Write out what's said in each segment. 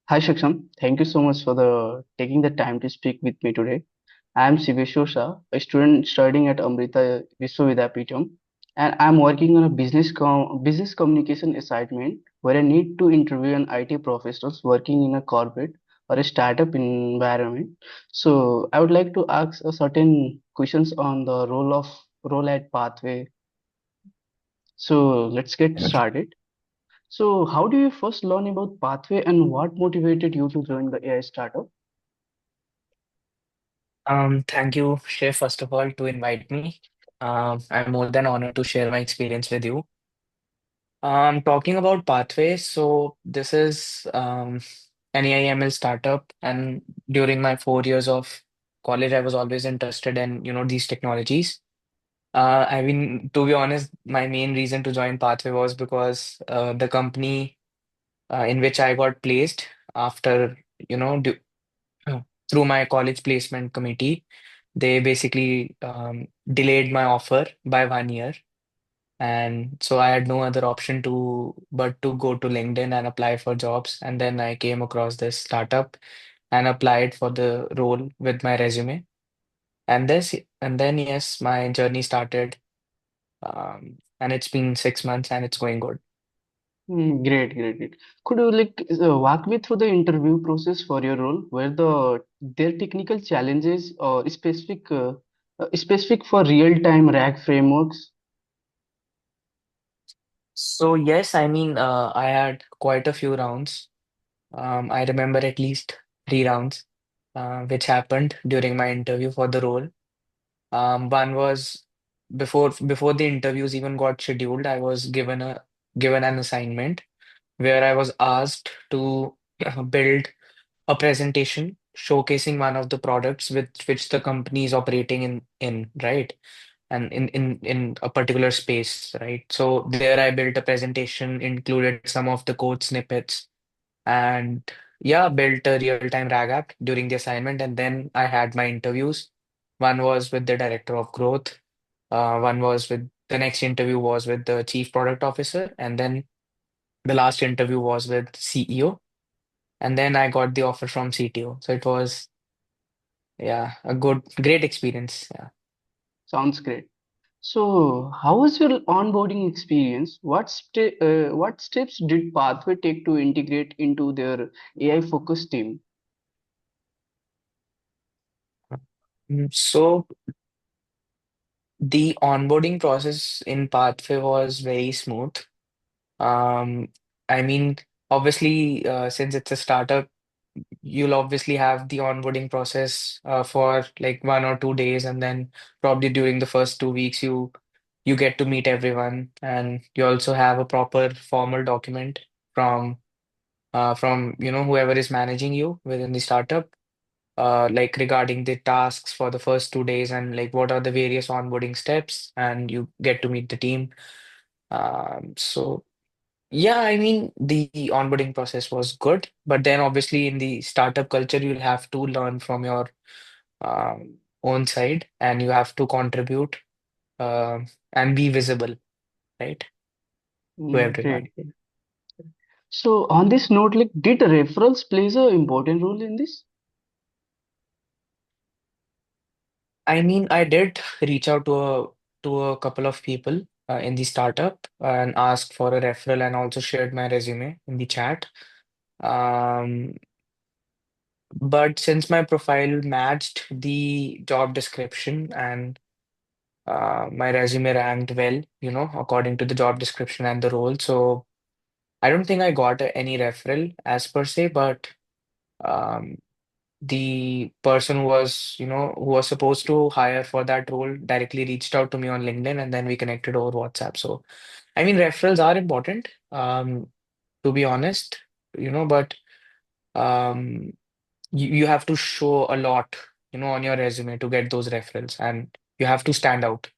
Hi Shaksham, thank you so much for the taking the time to speak with me today. I am Siveshwar Shah, a student studying at Amrita Vishwavidyapeetham, and I am working on a business communication assignment where I need to interview an IT professionals working in a corporate or a startup environment. So I would like to ask a certain questions on the role at Pathway. So let's get started. So, how do you first learn about Pathway and what motivated you to join the AI startup? Thank you, Shiv, first of all, to invite me. I'm more than honored to share my experience with you. Talking about Pathways, so this is an AI/ML startup, and during my 4 years of college, I was always interested in, these technologies. I mean, to be honest, my main reason to join Pathway was because the company in which I got placed after, you know, do, through my college placement committee. They basically delayed my offer by 1 year. And so I had no other option but to go to LinkedIn and apply for jobs. And then I came across this startup and applied for the role with my resume. And then yes, my journey started. And it's been 6 months and it's going good. Great, great, great. Could you walk me through the interview process for your role, where their technical challenges or specific for real-time RAG frameworks? So yes, I mean, I had quite a few rounds. I remember at least 3 rounds, which happened during my interview for the role. One was before the interviews even got scheduled, I was given an assignment where I was asked to build a presentation showcasing one of the products with which the company is operating in, right? And in a particular space, right? So there I built a presentation, included some of the code snippets, and yeah, built a real-time RAG app during the assignment. And then I had my interviews. One was with the director of growth. One was with the next interview was with the chief product officer, and then the last interview was with CEO. And then I got the offer from CTO. So it was, yeah, a great experience. Yeah. Sounds great. So, how was your onboarding experience? What steps did Pathway take to integrate into their AI-focused team? So the onboarding process in Pathway was very smooth. Um, I mean, obviously, since it's a startup, you'll obviously have the onboarding process for like 1 or 2 days, and then probably during the first 2 weeks, you get to meet everyone, and you also have a proper formal document from whoever is managing you within the startup, like regarding the tasks for the first 2 days and like what are the various onboarding steps, and you get to meet the team. So. Yeah, I mean, the onboarding process was good, but then obviously in the startup culture, you'll have to learn from your own side and you have to contribute and be visible, right, to everyone. Great. So, on this note, did referrals plays a important role in this? I mean, I did reach out to a couple of people in the startup and asked for a referral and also shared my resume in the chat. Um, but since my profile matched the job description and my resume ranked well, according to the job description and the role. So I don't think I got any referral as per se, but um, the person who was supposed to hire for that role directly reached out to me on LinkedIn and then we connected over WhatsApp. So, I mean, referrals are important, to be honest, but um, you have to show a lot, on your resume to get those referrals and you have to stand out.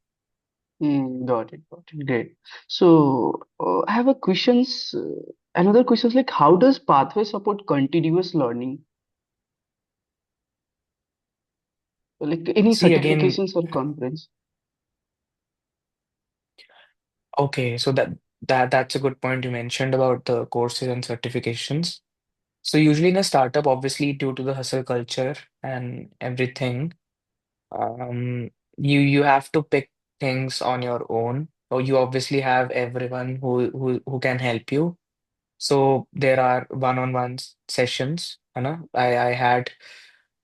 Got it. Got it. Great. So, I have a another questions like how does Pathway support continuous learning? Like any See, again, certifications or conference? okay, so that's a good point you mentioned about the courses and certifications. So usually in a startup, obviously due to the hustle culture and everything, um, you have to pick things on your own. Or you obviously have everyone who can help you. So there are one-on-one sessions, you know. I had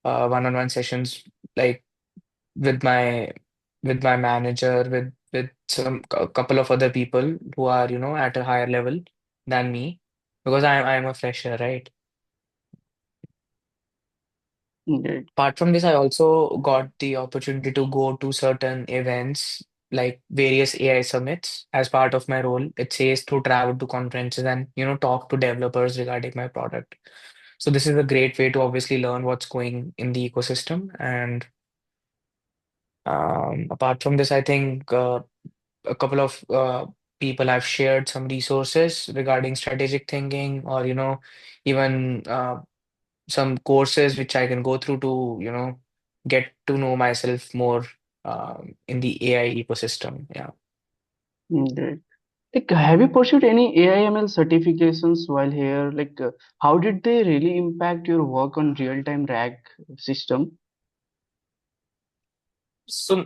one-on-one sessions like with my with my manager, with some a couple of other people who are, you know, at a higher level than me, because I'm a fresher, right? Great. Apart from this, I also got the opportunity to go to certain events like various AI summits as part of my role. It says to travel to conferences and, you know, talk to developers regarding my product. So this is a great way to obviously learn what's going in the ecosystem. And apart from this, I think a couple of people have shared some resources regarding strategic thinking, or, you know, even some courses which I can go through to, you know, get to know myself more in the AI ecosystem. Yeah. Great. Like, have you pursued any AI/ML certifications while here? Like, how did they really impact your work on real-time RAG system? So,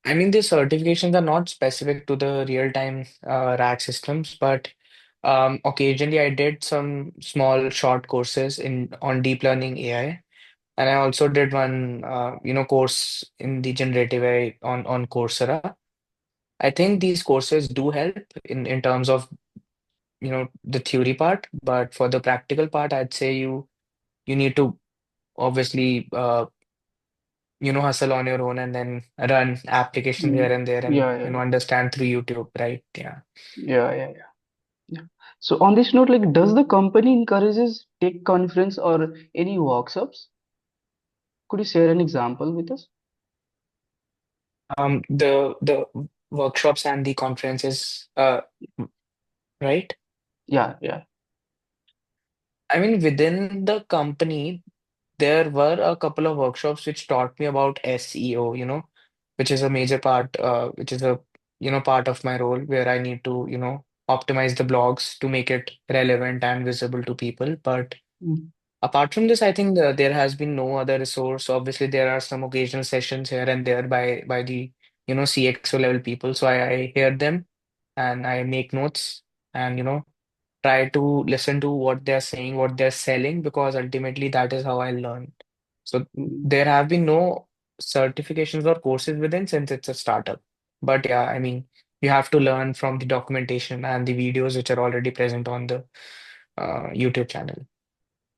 I mean, these certifications are not specific to the real-time rack systems, but occasionally I did some small short courses in on deep learning AI, and I also did one, you know, course in the generative AI on Coursera. I think these courses do help in terms of, you know, the theory part, but for the practical part, I'd say you need to obviously you know, hustle on your own and then run applications here Mm. and there and, Yeah, you yeah, know, understand through YouTube, right? Yeah. yeah, yeah, yeah, yeah. So on this note, like, does the company encourages tech conference or any workshops? Could you share an example with us? The workshops and the conferences, right? Yeah, yeah. I mean, within the company, there were a couple of workshops which taught me about SEO, you know, which is a major part, which is a, you know, part of my role where I need to, you know, optimize the blogs to make it relevant and visible to people. But Mm, apart from this, I think there has been no other resource. Obviously, there are some occasional sessions here and there by the, you know, CXO level people. So I hear them and I make notes and, you know, try to listen to what they're saying, what they're selling, because ultimately that is how I learn. So mm, there have been no certifications or courses within since it's a startup. But yeah, I mean, you have to learn from the documentation and the videos which are already present on the YouTube channel.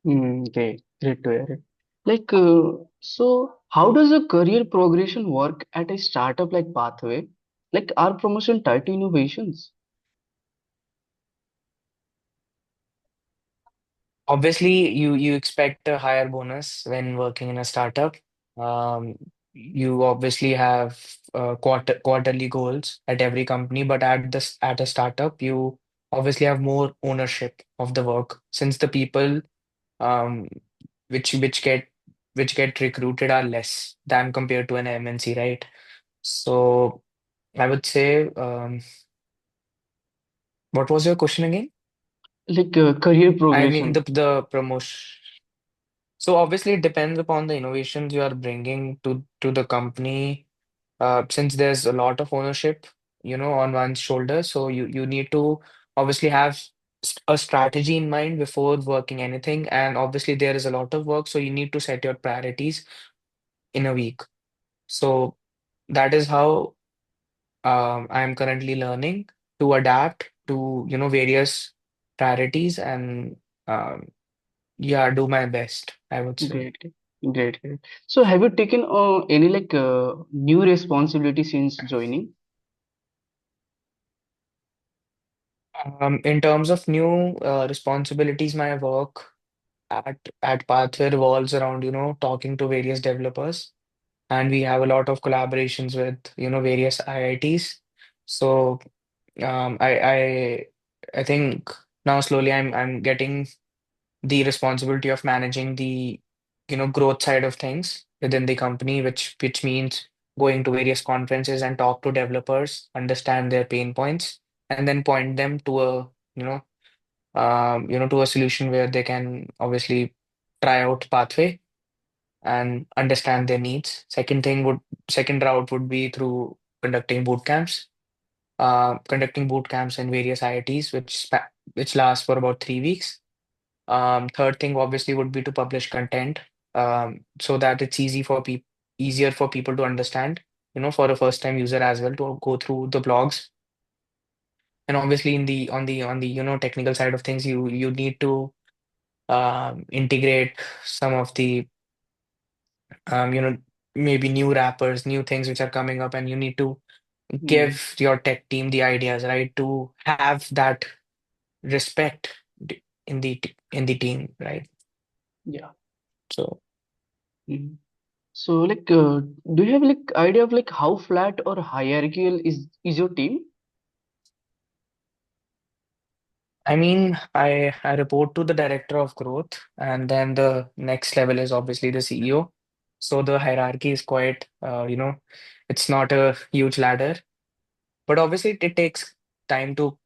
great, great to hear it. Like, so how does a career progression work at a startup like Pathway? Like, are promotion tied to innovations? Obviously, you expect a higher bonus when working in a startup. Um, you obviously have quarterly goals at every company, but at a startup, you obviously have more ownership of the work, since the people um, which which get which get recruited are less than compared to an MNC, right? So I would say, what was your question again? Like, career I mean, progression. the promotion. So obviously it depends upon the innovations you are bringing to the company. Since there's a lot of ownership, you know, on one's shoulders, so you need to obviously have a strategy in mind before working anything. And obviously there is a lot of work, so you need to set your priorities in a week. So that is how I'm currently learning to adapt to, you know, various priorities and um, yeah, do my best, I would say. Great, great, great. So, have you taken any like new responsibility since joining? In terms of new responsibilities, my work at Pathway revolves around, you know, talking to various developers, and we have a lot of collaborations with, you know, various IITs. So I think now slowly I'm getting the responsibility of managing the, you know, growth side of things within the company, which means going to various conferences and talk to developers, understand their pain points, and then point them to a, you know, to a solution where they can obviously try out pathway and understand their needs. Second route would be through conducting boot camps in various IITs, which last for about 3 weeks. Third thing obviously would be to publish content, so that it's easier for people to understand, for a first time user as well to go through the blogs. And obviously in the on the technical side of things, you need to integrate some of the um, you know maybe new wrappers, new things which are coming up, and you need to Mm, give your tech team the ideas, right, to have that respect in the team, right? yeah. So Mm. So like, do you have like idea of like how flat or hierarchical is your team? I mean, I report to the director of growth, and then the next level is obviously the CEO. So the hierarchy is quite, it's not a huge ladder, but obviously it takes time to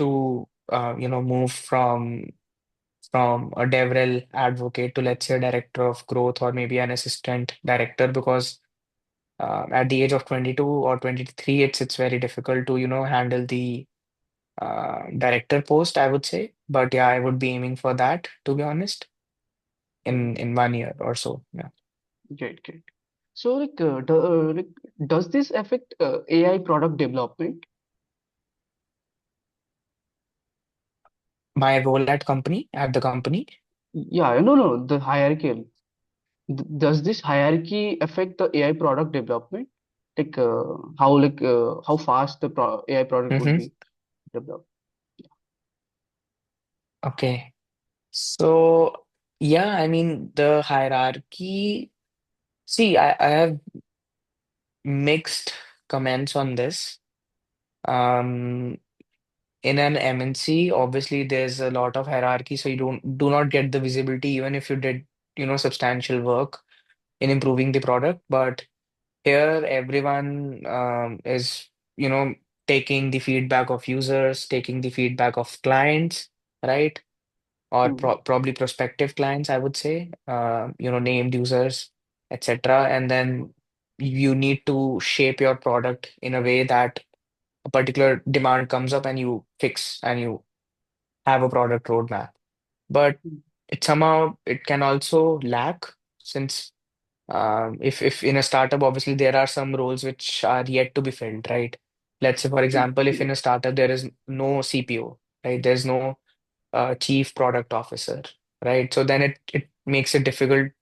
move from a DevRel advocate to, let's say, a director of growth or maybe an assistant director, because at the age of 22 or 23, it's very difficult to handle the director post, I would say. But yeah, I would be aiming for that, to be honest, Mm, in 1 year or so. Yeah. great, great. So like, does this affect AI product development? My role at the company. Yeah, no, no, the hierarchical. Does this hierarchy affect the AI product development? Like, how fast the AI product would Hmm. be developed? Okay. So yeah, I mean the hierarchy. See, I have mixed comments on this. Um, in an MNC, obviously there's a lot of hierarchy, so you do not get the visibility even if you did, substantial work in improving the product. But here, everyone is, you know, taking the feedback of users, taking the feedback of clients, right? Or Hmm. probably prospective clients, I would say, named users, etc. And then you need to shape your product in a way that a particular demand comes up and you fix and you have a product roadmap. But it can also lack, since if in a startup, obviously there are some roles which are yet to be filled, right? Let's say, for example, if Yeah. in a startup there is no CPO, right? There's no chief product officer, right? So then it makes it difficult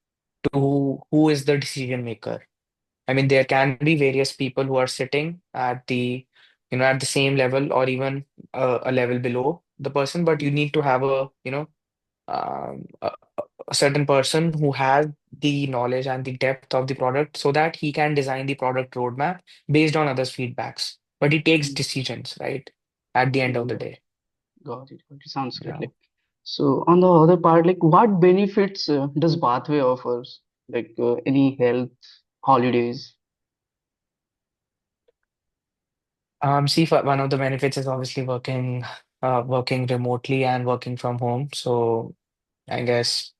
to who is the decision maker. I mean, there can be various people who are sitting at the same level or even a level below the person, but you need to have um, a, a certain person who has the knowledge and the depth of the product so that he can design the product roadmap based on others' feedbacks. But he takes Mm, decisions, right? At the end of the got day. got it. Got it. Sounds good. Yeah. Like, so on the other part, like, what benefits does Pathway offers? Like, any health, holidays? See, one of the benefits is obviously working remotely and working from home. So I guess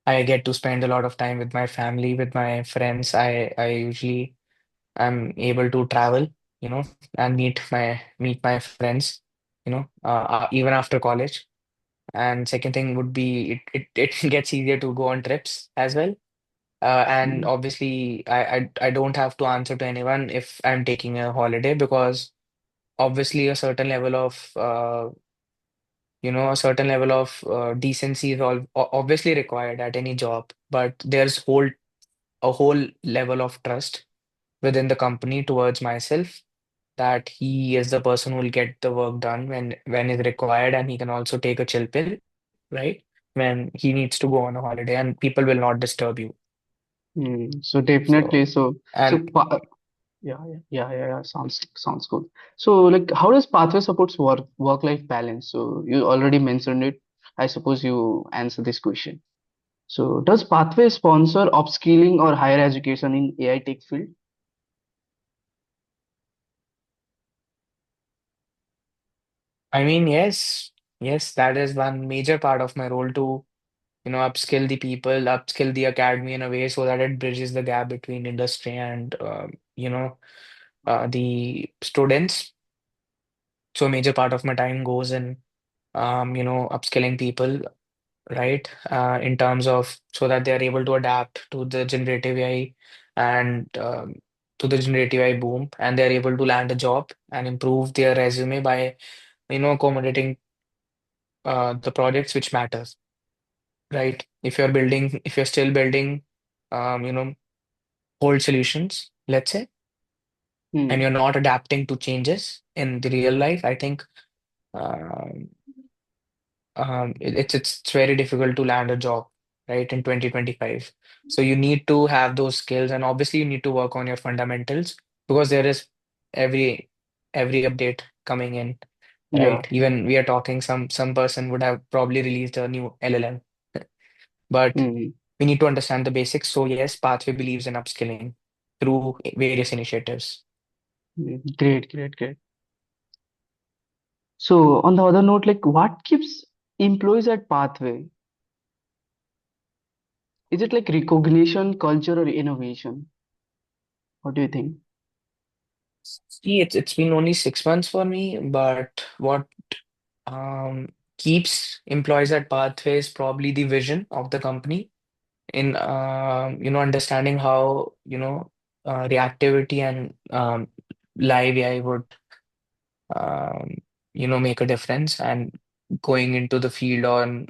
I get to spend a lot of time with my family, with my friends. I usually am able to travel, and meet my friends, even after college. And second thing would be it gets easier to go on trips as well. And Mm, obviously, I don't have to answer to anyone if I'm taking a holiday, because obviously a certain level of decency is obviously required at any job, but there's a whole level of trust within the company towards myself, that he is the person who will get the work done when is required, and he can also take a chill pill, right? When he needs to go on a holiday, and people will not disturb you. so definitely. So, So, and yeah, yeah, yeah, yeah, yeah. Sounds good. So, like, how does Pathway supports work-life balance? So, you already mentioned it. I suppose you answer this question. So, does Pathway sponsor upskilling or higher education in AI tech field? I mean, yes, yes, that is one major part of my role to, upskill the people, upskill the academy in a way so that it bridges the gap between industry and, the students. So a major part of my time goes in, upskilling people, right? In terms of so that they are able to adapt to the generative AI and to the generative AI boom, and they're able to land a job and improve their resume by, accommodating the projects which matters, right? If you're still building, um, you know, old solutions, let's say, and Hmm. you're not adapting to changes in the real life, I think um, it's very difficult to land a job, right, in 2025. So you need to have those skills, and obviously you need to work on your fundamentals because there is every every update coming in, Yeah. right? Even we are talking, some person would have probably released a new LLM, but Hmm. we need to understand the basics. So yes, Pathway believes in upskilling through various initiatives. Great, great, great. So on the other note, like what keeps employees at Pathway? Is it like recognition, culture, or innovation? What do you think? See, it's been only 6 months for me, but what um, keeps employees at Pathway is probably the vision of the company in understanding how reactivity and live AI would make a difference, and going into the field on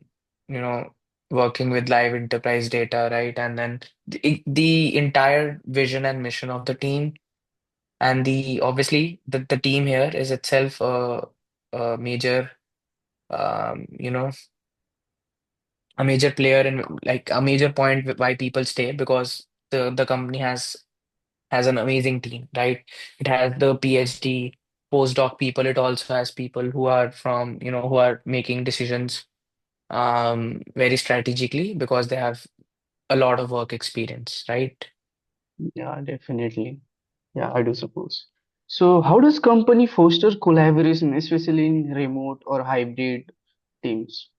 you know working with live enterprise data, right? And then the entire vision and mission of the team, and the obviously the team here is itself a major um, you know a major player and like a major point why people stay, because the company has an amazing team, right? It has the PhD postdoc people. It also has people who are from, who are making decisions very strategically because they have a lot of work experience, right? Yeah, definitely. Yeah, I do suppose. So how does company foster collaboration, especially in remote or hybrid teams?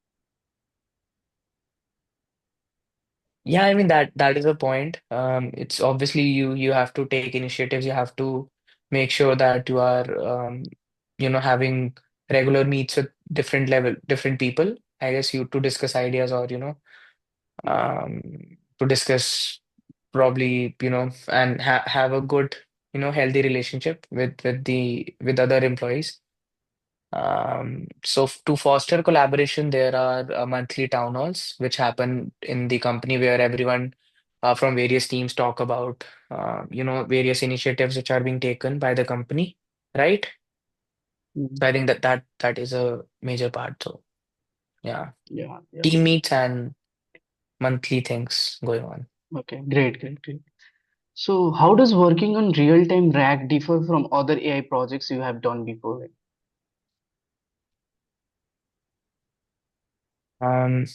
Yeah, I mean that is a point. It's obviously you have to take initiatives. You have to make sure that you are having regular meets with different people. I guess you to discuss ideas, or um, to discuss probably and have a good healthy relationship with other employees. So to foster collaboration, there are monthly town halls which happen in the company where everyone from various teams talk about various initiatives which are being taken by the company, right? So Mm. I think that is a major part. So yeah, Yeah, yeah. team meets and monthly things going on. Okay, great, great, great. So how does working on real-time RAG differ from other AI projects you have done before? Like, Um,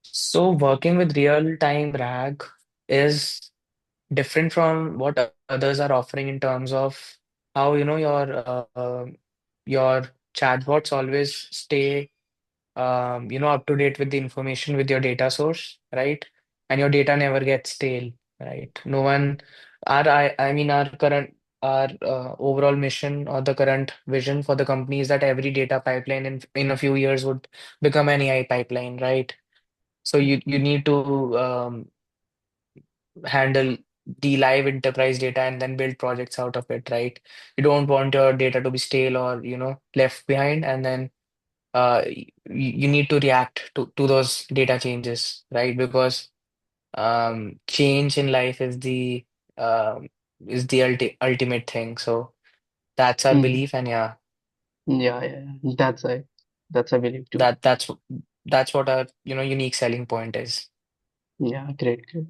so working with real-time RAG is different from what others are offering in terms of how your chatbots always stay up to date with the information with your data source, right? And your data never gets stale, right? No one, I mean, our overall mission or the current vision for the company is that every data pipeline in a few years would become an AI pipeline, right? So you need to handle the live enterprise data and then build projects out of it, right? You don't want your data to be stale or left behind, and then you need to react to those data changes, right? Because change in life um, is the ultimate thing. So that's our mm, belief, and yeah, yeah, yeah, yeah. That's I believe too. that that's that's what our unique selling point is. Yeah, great, great.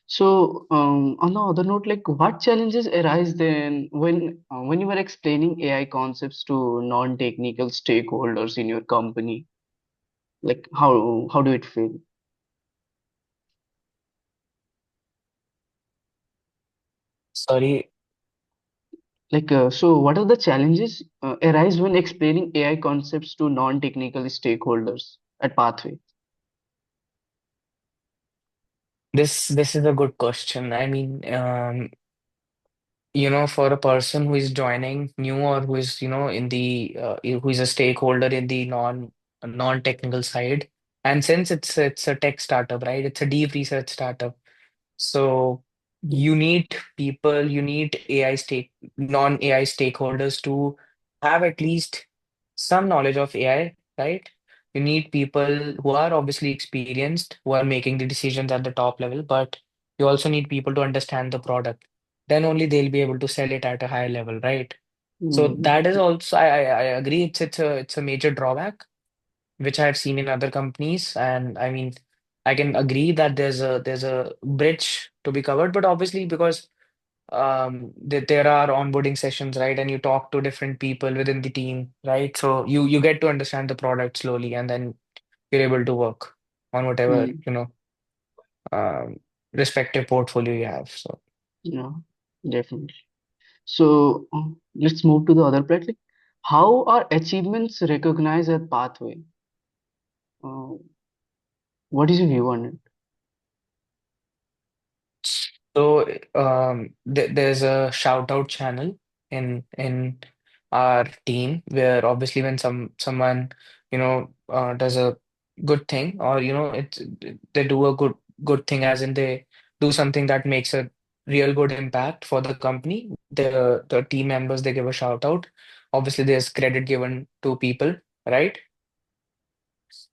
So, on the other note, like what challenges arise then when you were explaining AI concepts to non-technical stakeholders in your company? Like how do it feel? Sorry. So what are the challenges arise when explaining AI concepts to non-technical stakeholders at Pathway? This is a good question. I mean, for a person who is joining new or who is, in the who is a stakeholder in the non-technical side, and since it's a tech startup, right? It's a deep research startup. So Mm, you need non-AI stakeholders to have at least some knowledge of AI, right? You need people who are obviously experienced, who are making the decisions at the top level, but you also need people to understand the product. Then only they'll be able to sell it at a higher level, right? So mm, that is also, I agree, it's a major drawback which I've seen in other companies. And I mean, I can agree that there's a bridge to be covered, but obviously because there are onboarding sessions, right? And you talk to different people within the team, right? So you get to understand the product slowly, and then you're able to work on whatever, mm, um, respective portfolio you have. So yeah, definitely. So let's move to the other part. Like, how are achievements recognized at Pathway? Uh, what is your view on it? there's a shout out channel in our team where obviously when someone does a good thing, or they do a good thing, as in they do something that makes a real good impact for the company, the team members, they give a shout out. Obviously there's credit given to people, right?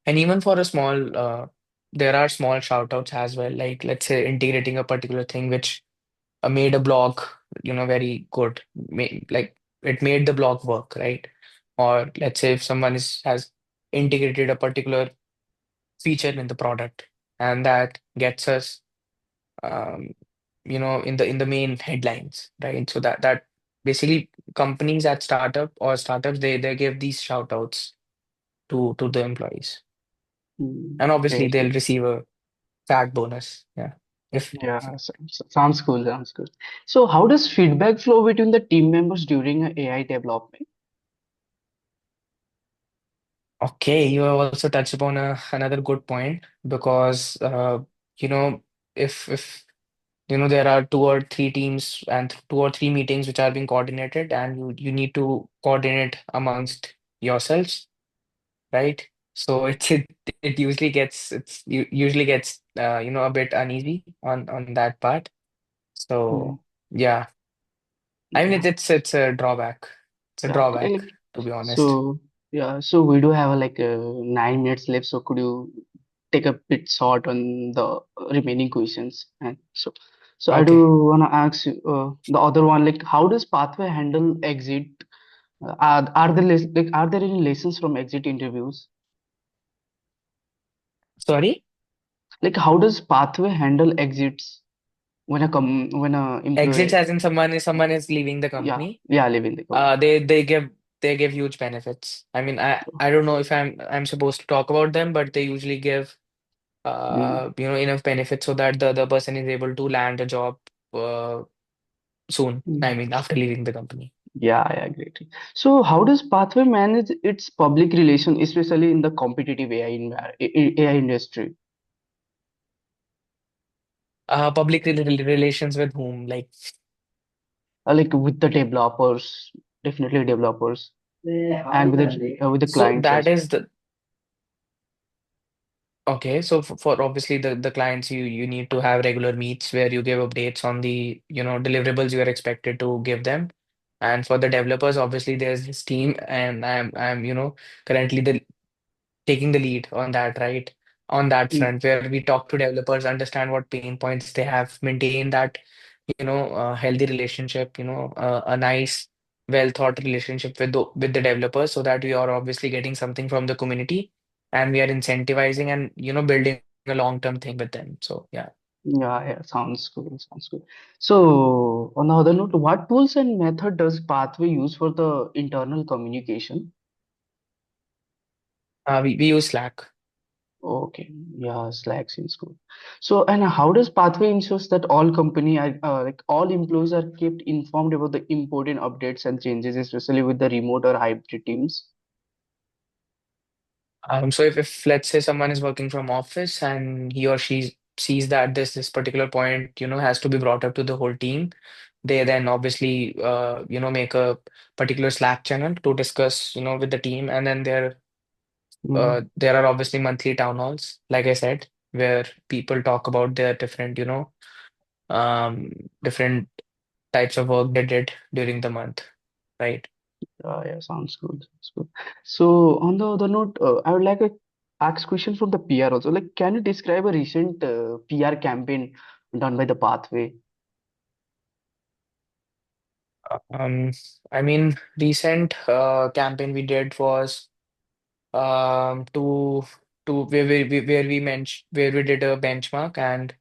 And even for a small there are small shout outs as well, like let's say integrating a particular thing which made a blog, very good. Like it made the blog work, right? Or let's say if someone has integrated a particular feature in the product, and that gets us, um, in the main headlines, right? So that basically companies at startups, they give these shout outs to the employees, and obviously Great. they'll receive a fat bonus. Yeah. If Yeah, sounds cool. Sounds cool. So, how does feedback flow between the team members during a AI development? Okay, you have also touched upon another good point, because you know if there are two or three teams and two or three meetings which are being coordinated, and you need to coordinate amongst yourselves, right? So it usually gets a bit uneasy on that part. Mm, So yeah, I mean yeah, it's a drawback. It's a yeah. drawback, to be honest. So, yeah, so we do have 9 minutes left. So, could you take a bit short on the remaining questions? And so I Okay. do wanna ask you the other one, like, how does Pathway handle exit? Are there any lessons from exit interviews? Sorry? Like, how does Pathway handle exits when a Exits, employee, as in someone is leaving the yeah, company. yeah, leaving the company? They give huge benefits. I mean, I don't know if I'm supposed to talk about them, but they usually give Mm, enough benefits so that the other person is able to land a job uh, soon. mm. I mean, after leaving the company. Yeah, I agree. So, how does Pathway manage its public relation, especially in the competitive AI industry? Public relations with whom? Like, Like with the developers, definitely developers, and with the so clients that as well. is the okay. So for obviously the clients, you need to have regular meets where you give updates on the deliverables you are expected to give them. And for the developers, obviously there's this team, and I'm currently taking the lead on that, right? On that Mm, front, where we talk to developers, understand what pain points they have, maintain that healthy relationship, a nice, well thought relationship with the developers, so that we are obviously getting something from the community, and we are incentivizing and building a long-term thing with them. So yeah. yeah, yeah, sounds good. Sounds good. So, on the other note, what tools and method does Pathway use for the internal communication? We use Slack. Okay, yeah, slacks in school. So, and how does Pathway ensures that all company are like all employees are kept informed about the important updates and changes, especially with the remote or hybrid teams? So if let's say someone is working from office and he or she sees that this particular point, has to be brought up to the whole team, they then obviously make a particular Slack channel to discuss, with the team, and then Mm, there are obviously monthly town halls, like I said, where people talk about their different, um, different types of work they did during the month, right? yeah, sounds good. Sounds good. So, on the other note, I would like to ask question from the PR also. Like, can you describe a recent PR campaign done by the Pathway? Um, I mean, recent campaign we did was to where we did a benchmark and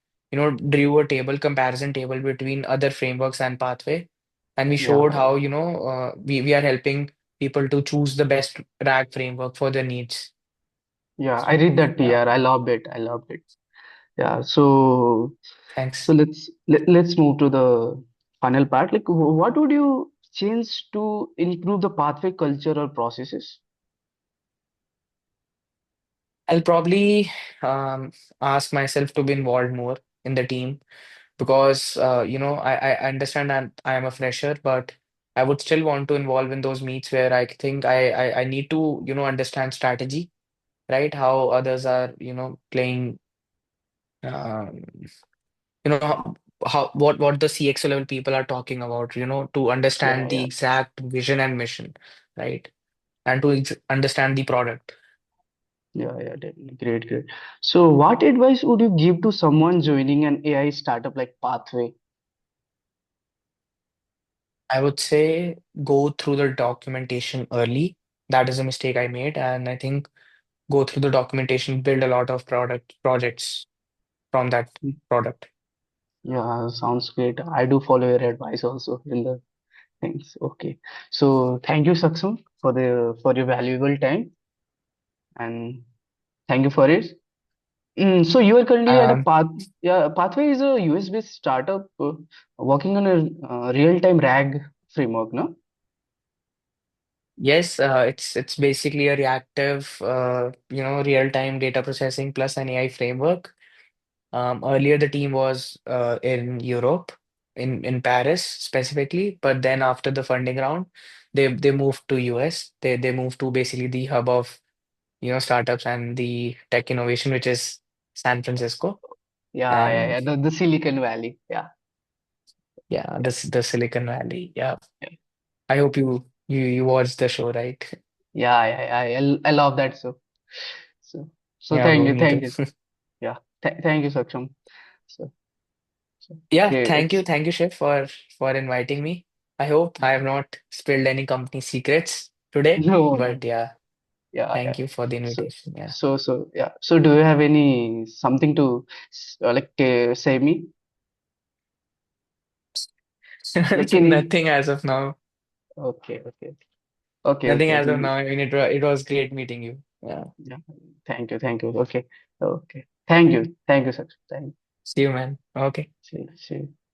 drew a comparison table between other frameworks and pathway, and we Yeah, showed yeah, how we are helping people to choose the best RAG framework for their needs. yeah. I So read that yeah, PR. I loved it. I loved it. Yeah. So thanks. let's move to the final part. Like, what would you change to improve the pathway culture or processes? I'll probably ask myself to be involved more in the team because I understand that I am a fresher, but I would still want to involve in those meets where I think I need to understand strategy, right? How others are playing, um, how what the CXO level people are talking about, to Yeah, understand the yeah, exact vision and mission, right? And to understand the product. yeah. Definitely. Great, great. So, what advice would you give to someone joining an AI startup like Pathway? I would say go through the documentation early. That is a mistake I made, and I think go through the documentation, build a lot of product projects from that product. Yeah, sounds great. I do follow your advice also in the things. Okay. So, thank you, Saksam, for your valuable time, and thank you for it. So you are currently at a Um, path. Yeah, Pathway is a US-based startup working on a real-time RAG framework, no? yes, it's basically a reactive, real-time data processing plus an AI framework. Earlier, the team was in Europe, in Paris specifically, but then after the funding round, they moved to US. They moved to basically the hub of startups and the tech innovation, which is San Francisco. And Yeah. The Silicon Valley. Yeah, yeah, yeah, the Silicon Valley. Yeah, yeah, I hope you watched the show, right? I love that. So, so Yeah, bro, me thank too. you. Yeah, thank you, Saksham. So, so Yeah, okay, it's thank you, Shiv, for inviting me. I hope I have not spilled any company secrets today, no. but yeah, Yeah. thank you for the So, invitation. Yeah, yeah. So, do you have any something to like say me? Like any? nothing as of now. Nothing Okay. as of now. I mean, it was great meeting you. Yeah, Yeah. Thank you. Okay. Thank you, Saksham. Thank you. see you, man. Okay. See you.